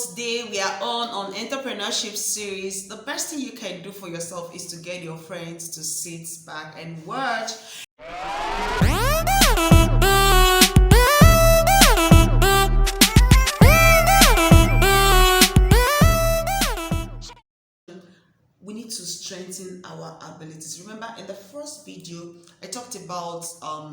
Today we are on entrepreneurship series. The best thing you can do for yourself is to get your friends to sit back and watch. We need to strengthen our abilities. Remember, in the first video I talked about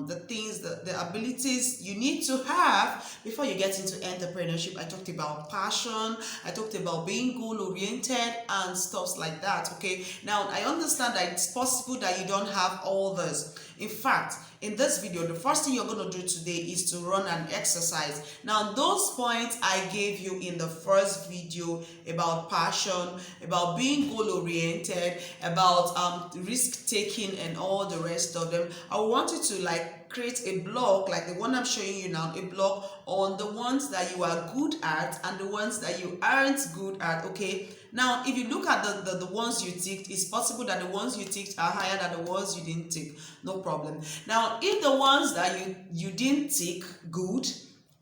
the things, the abilities you need to have before you get into entrepreneurship. I talked about passion, I talked about being goal oriented and stuff like that. Okay, now I understand that it's possible that you don't have all this. In fact, in this video, the first thing you're going to do today is to run an exercise. Now, those points I gave you in the first video about passion, about being goal oriented, about risk taking and all the rest of them, I want you to create a block like the one I'm showing you now, a block on the ones that you are good at and the ones that you aren't good at. Okay, now if you look at the ones you ticked, it's possible that the ones you ticked are higher than the ones you didn't tick. No problem. Now if the ones that you didn't tick good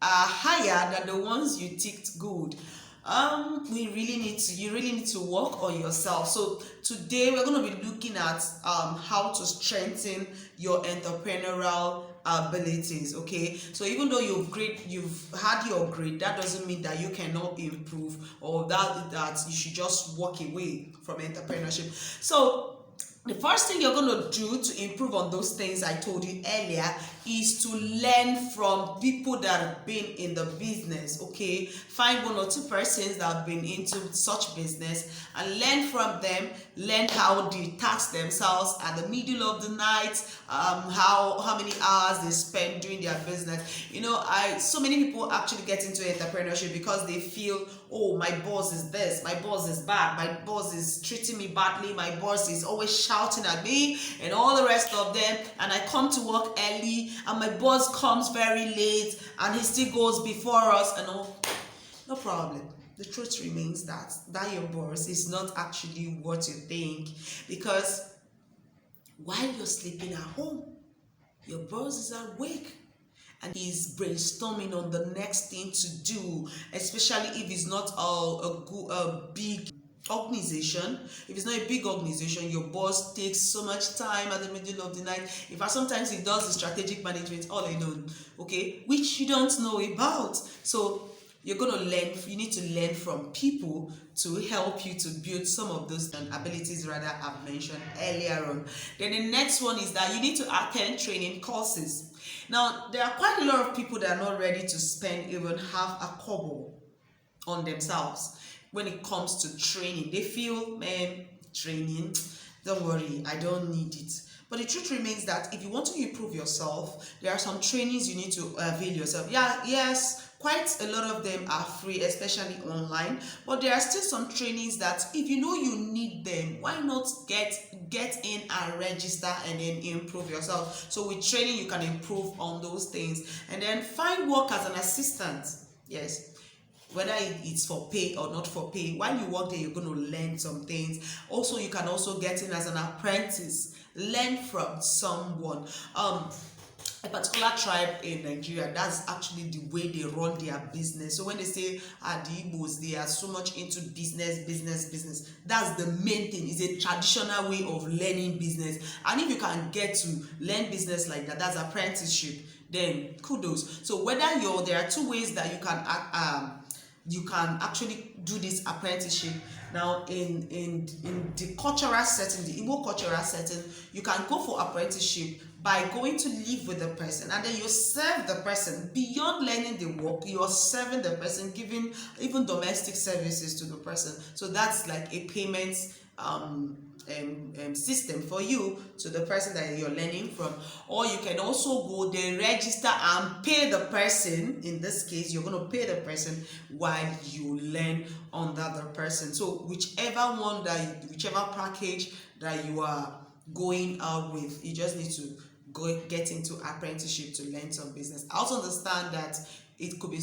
are higher than the ones you ticked good, you really need to work on yourself. So today we're going to be looking at how to strengthen your entrepreneurial abilities. Okay, so even though you've had your grade, that doesn't mean that you cannot improve or that you should just walk away from entrepreneurship. So the first thing you're going to do to improve on those things I told you earlier is to learn from people that have been in the business. Okay, find one or two persons that have been into such business and learn from them. Learn how they task themselves at the middle of the night, how many hours they spend doing their business. You know, so many people actually get into entrepreneurship because they feel, oh, my boss is this, my boss is bad, my boss is treating me badly, my boss is always shouting at me and all the rest of them, and I come to work early and my boss comes very late and he still goes before us and all. No problem. The truth remains that your boss is not actually what you think, because while you're sleeping at home, your boss is awake and he's brainstorming on the next thing to do, especially if it's not a big organization. If it's not a big organization, your boss takes so much time at the middle of the night. In fact, sometimes he does the strategic management all alone, okay, which you don't know about. So you're going to learn, you need to learn from people to help you to build some of those abilities rather I've mentioned earlier on. Then the next one is that you need to attend training courses. Now, there are quite a lot of people that are not ready to spend even half a kobo on themselves when it comes to training. They feel, man, training, don't worry, I don't need it. But the truth remains that if you want to improve yourself, there are some trainings you need to avail yourself. Yes, quite a lot of them are free, especially online, but there are still some trainings that if you know you need them, why not get in and register and then improve yourself. So with training, you can improve on those things. And then find work as an assistant. Yes, whether it's for pay or not for pay. While you work there, you're going to learn some things. Also, you can also get in as an apprentice. Learn from someone. A particular tribe in Nigeria, that's actually the way they run their business. So when they say the Igbos, they are so much into business, that's the main thing. It's a traditional way of learning business. And if you can get to learn business like that, that's apprenticeship, then kudos. So whether there are two ways that you can actually do this apprenticeship. Now in the cultural setting, the Igbo cultural setting, you can go for apprenticeship by going to live with the person, and then you serve the person. Beyond learning the work, you are serving the person, giving even domestic services to the person. So that's like a payment system for you to the person that you're learning from. Or you can also go there, register and pay the person. In this case, you're going to pay the person while you learn under the person. So whichever package that you are going out with, you just need to get into apprenticeship to learn some business. I also understand that it could be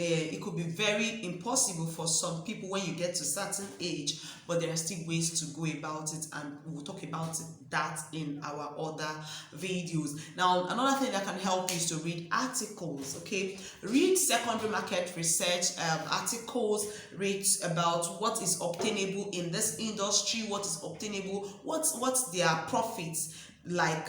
it could be very impossible for some people when you get to a certain age, but there are still ways to go about it, and we'll talk about that in our other videos. Now, another thing that can help you is to read articles. Okay, read secondary market research articles, read about what is obtainable in this industry, what is obtainable, what's their profits, like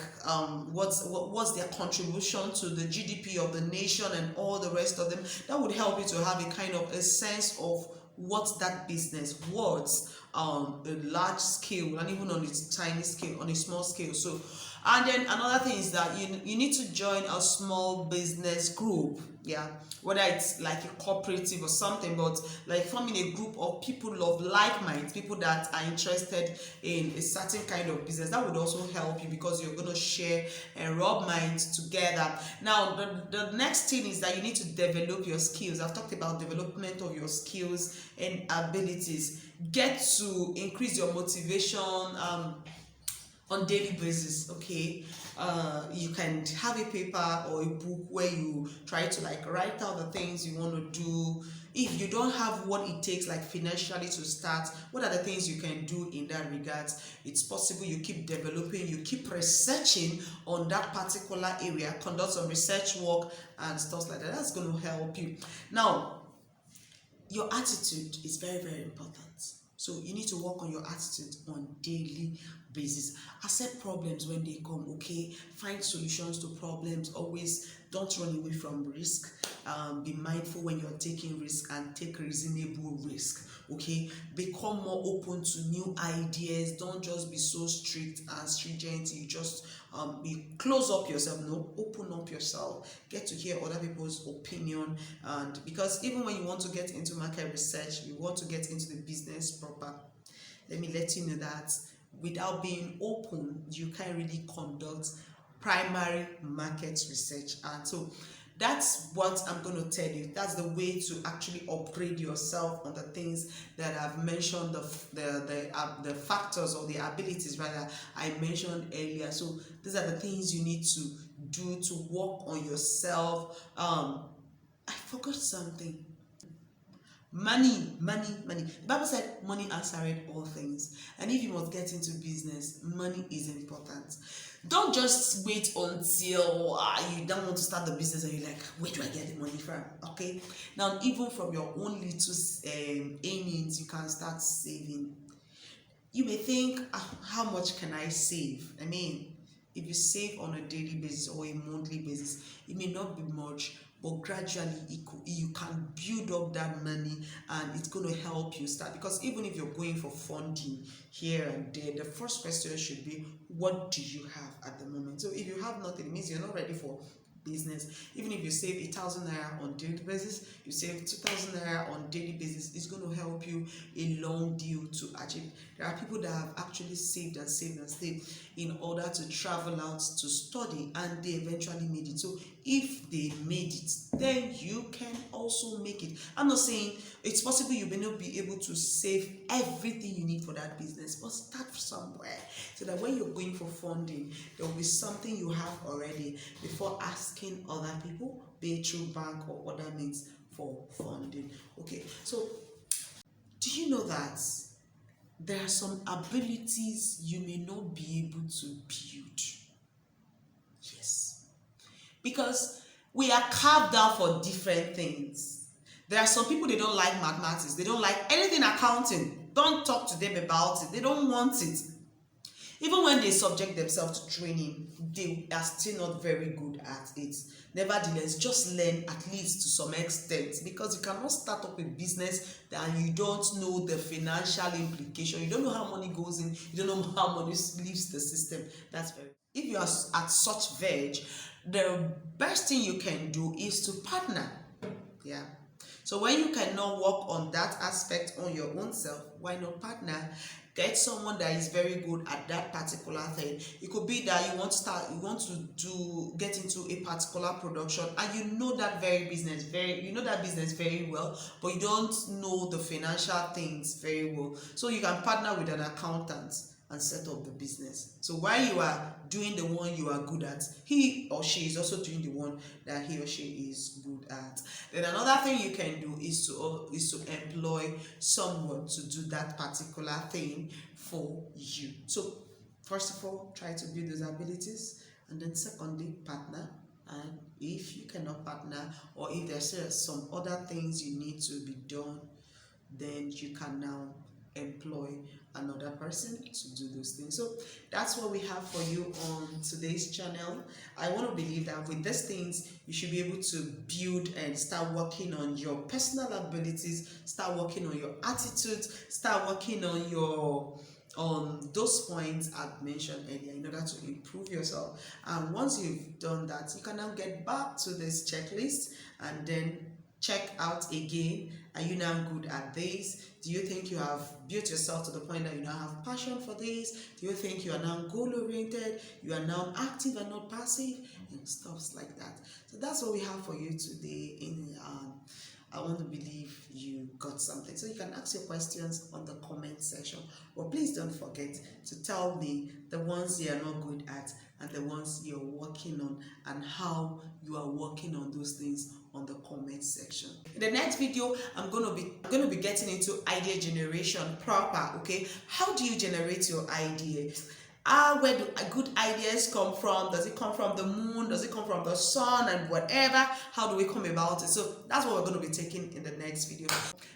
what's their contribution to the GDP of the nation and all the rest of them. That would help you to have a kind of a sense of what that business was on a large scale and even on a tiny scale, on a small scale. So, and then another thing is that you need to join a small business group, yeah, whether it's like a cooperative or something, but like forming a group of people of like minds, people that are interested in a certain kind of business. That would also help you because you're going to share and rub minds together. Now, the next thing is that you need to develop your skills. I've talked about development of your skills and abilities. Get to increase your motivation on daily basis. Okay, you can have a paper or a book where you try to like write out the things you want to do. If you don't have what it takes like financially to start, what are the things you can do in that regard? It's possible you keep developing, you keep researching on that particular area, conduct some research work and stuff like that. That's going to help you. Now, your attitude is very, very important. So you need to work on your attitude on daily basis. Accept problems when they come, okay? Find solutions to problems. Always don't run away from risk. Be mindful when you're taking risk and take reasonable risk, okay? Become more open to new ideas. Don't just be so strict and stringent. You just be close up yourself. No, open up yourself. Get to hear other people's opinion. And because even when you want to get into market research, you want to get into the business proper, let me let you know that without being open, you can't really conduct primary market research. And so that's what I'm going to tell you. That's the way to actually upgrade yourself on the things that I've mentioned, the factors or the abilities rather I mentioned earlier. So these are the things you need to do to work on yourself. I forgot something. Money. The Bible said money answered all things. And if you must get into business, money is important. Don't just wait until you don't want to start the business and you're like, where do I get the money from? Okay. Now, even from your own little earnings, you can start saving. You may think, how much can I save? I mean, if you save on a daily basis or a monthly basis, it may not be much, but gradually you can build up that money and it's going to help you start. Because even if you're going for funding here and there, the first question should be, what do you have at the moment? So if you have nothing, it means you're not ready for business. Even if you save 1,000 naira on daily basis, you save 2,000 naira on daily basis, it's going to help you a long deal to achieve. There are people that have actually saved in order to travel out to study, and they eventually made it. So if they made it, then you can also make it. I'm not saying it's possible you may not be able to save everything you need for that business, but start somewhere so that when you're going for funding, there will be something you have already before asking other people, be it through bank or other means, for funding. Okay, so do you know that there are some abilities you may not be able to build? Yes, because we are carved out for different things. There are some people, they don't like mathematics, they don't like anything accounting. Don't talk to them about it, they don't want it. Even when they subject themselves to training, they are still not very good at it. Nevertheless, just learn at least to some extent, because you cannot start up a business and you don't know the financial implication. You don't know how money goes in, you don't know how money leaves the system. That's very. If you are at such verge, the best thing you can do is to partner. Yeah. So when you cannot work on that aspect on your own self, why not partner? Get someone that is very good at that particular thing. It could be that you want to get into a particular production, and you know that business very well, but you don't know the financial things very well. So you can partner with an accountant. and set up the business. So while you are doing the one you are good at, he or she is also doing the one that he or she is good at. Then another thing you can do is to employ someone to do that particular thing for you. So first of all, try to build those abilities, and then secondly, partner. And if you cannot partner, or if there's some other things you need to be done, then you can now employ another person to do those things. So that's what we have for you on today's channel. I want to believe that with these things you should be able to build and start working on your personal abilities, start working on your attitude, start working on your those points I've mentioned earlier in order to improve yourself. And once you've done that, you can now get back to this checklist and then check out again. Are you now good at this? Do you think you have built yourself to the point that you now have passion for this? Do you think you are now goal oriented? You are now active and not passive, and stuff like that. So that's what we have for you today. I want to believe you got something. So you can ask your questions on the comment section. But please don't forget to tell me the ones you are not good at and the ones you're working on, and how you are working on those things on the comment section. In the next video, I'm gonna be getting into idea generation proper. Okay, how do you generate your ideas? Where do good ideas come from? Does it come from the moon? Does it come from the sun and whatever? How do we come about it? So that's what we're going to be taking in the next video.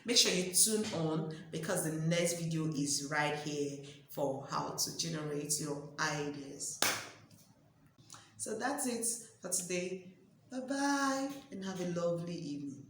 Make sure you tune on, because the next video is right here for how to generate your ideas. So that's it for today. Bye bye and have a lovely evening.